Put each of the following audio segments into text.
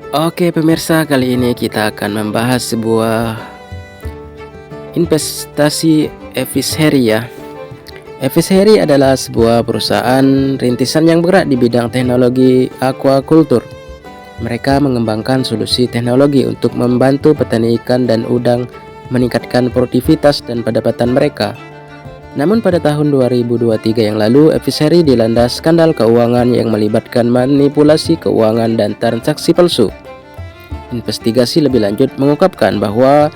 Oke pemirsa, kali ini kita akan membahas sebuah investasi Evis Heri ya. Evis Heri adalah sebuah perusahaan rintisan yang bergerak di bidang teknologi aquaculture. Mereka mengembangkan solusi teknologi untuk membantu petani ikan dan udang meningkatkan produktivitas dan pendapatan mereka. Namun pada tahun 2023 yang lalu, Evis Heri dilanda skandal keuangan yang melibatkan manipulasi keuangan dan transaksi palsu. Investigasi lebih lanjut mengungkapkan bahwa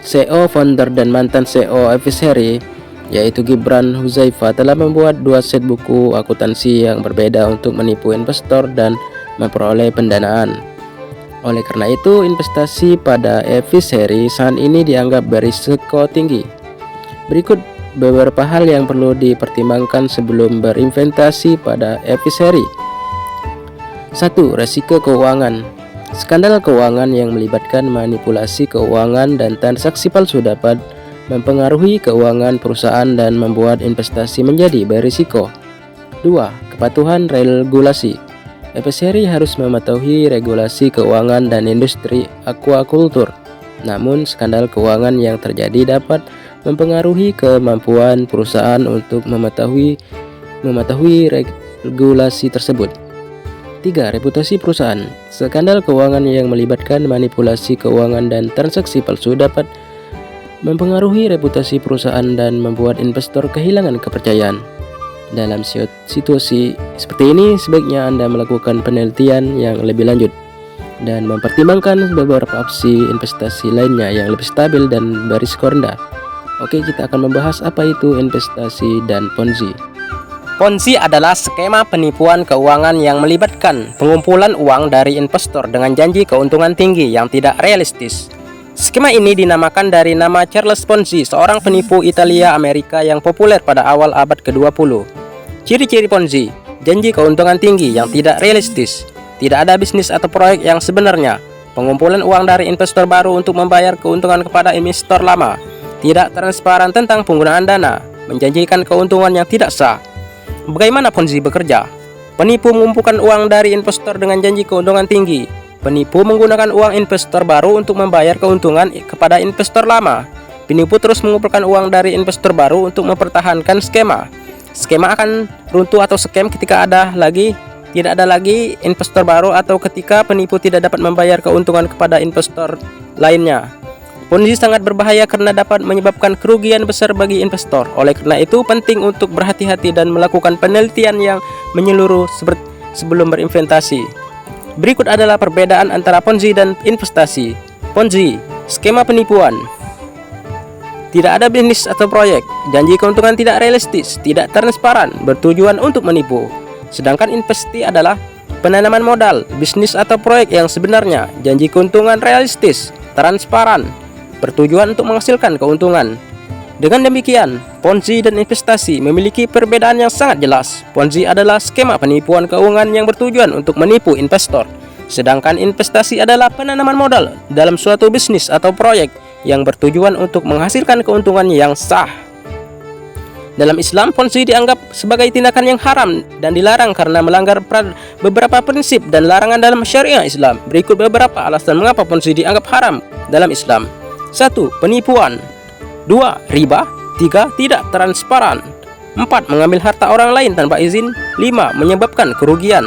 CEO, founder, dan mantan CEO Evis Heri, yaitu Gibran Huzaifa, telah membuat dua set buku akuntansi yang berbeda untuk menipu investor dan memperoleh pendanaan. Oleh karena itu, investasi pada Evis Heri saat ini dianggap berisiko tinggi. Berikut beberapa hal yang perlu dipertimbangkan sebelum berinvestasi pada Evis Heri. 1. Resiko keuangan. Skandal keuangan yang melibatkan manipulasi keuangan dan transaksi palsu dapat mempengaruhi keuangan perusahaan dan membuat investasi menjadi berisiko. 2. Kepatuhan regulasi. Evis Heri harus mematuhi regulasi keuangan dan industri aquaculture. Namun, skandal keuangan yang terjadi dapat mempengaruhi kemampuan perusahaan untuk mematuhi regulasi tersebut. 3. Reputasi perusahaan. Skandal keuangan yang melibatkan manipulasi keuangan dan transaksi palsu dapat mempengaruhi reputasi perusahaan dan membuat investor kehilangan kepercayaan. Dalam situasi seperti ini, sebaiknya Anda melakukan penelitian yang lebih lanjut dan mempertimbangkan beberapa opsi investasi lainnya yang lebih stabil dan berisiko rendah. Oke, kita akan membahas apa itu investasi dan Ponzi. Ponzi adalah skema penipuan keuangan yang melibatkan pengumpulan uang dari investor dengan janji keuntungan tinggi yang tidak realistis. Skema ini dinamakan dari nama Charles Ponzi, seorang penipu Italia Amerika yang populer pada awal abad ke-20. Ciri-ciri Ponzi: janji keuntungan tinggi yang tidak realistis, tidak ada bisnis atau proyek yang sebenarnya, pengumpulan uang dari investor baru untuk membayar keuntungan kepada investor lama, tidak transparan tentang penggunaan dana, menjanjikan keuntungan yang tidak sah. Bagaimana Ponzi bekerja? Penipu mengumpulkan uang dari investor dengan janji keuntungan tinggi. Penipu menggunakan uang investor baru untuk membayar keuntungan kepada investor lama. Penipu terus mengumpulkan uang dari investor baru untuk mempertahankan skema. Skema akan runtuh atau scam ketika tidak ada lagi investor baru atau ketika penipu tidak dapat membayar keuntungan kepada investor lainnya. Ponzi sangat berbahaya karena dapat menyebabkan kerugian besar bagi investor. Oleh karena itu, penting untuk berhati-hati dan melakukan penelitian yang menyeluruh sebelum berinvestasi. Berikut adalah perbedaan antara Ponzi dan investasi. Ponzi, skema penipuan. Tidak ada bisnis atau proyek, janji keuntungan tidak realistis, tidak transparan, bertujuan untuk menipu. Sedangkan investasi adalah penanaman modal, bisnis atau proyek yang sebenarnya, janji keuntungan realistis, transparan, bertujuan untuk menghasilkan keuntungan. Dengan demikian, Ponzi dan investasi memiliki perbedaan yang sangat jelas. Ponzi adalah skema penipuan keuangan yang bertujuan untuk menipu investor, sedangkan investasi adalah penanaman modal dalam suatu bisnis atau proyek yang bertujuan untuk menghasilkan keuntungan yang sah. Dalam Islam, Ponzi dianggap sebagai tindakan yang haram dan dilarang karena melanggar beberapa prinsip dan larangan dalam syariah Islam. Berikut beberapa alasan mengapa Ponzi dianggap haram dalam Islam. 1. Penipuan. 2. Riba. 3. Tidak transparan. 4. Mengambil harta orang lain tanpa izin. 5. Menyebabkan kerugian.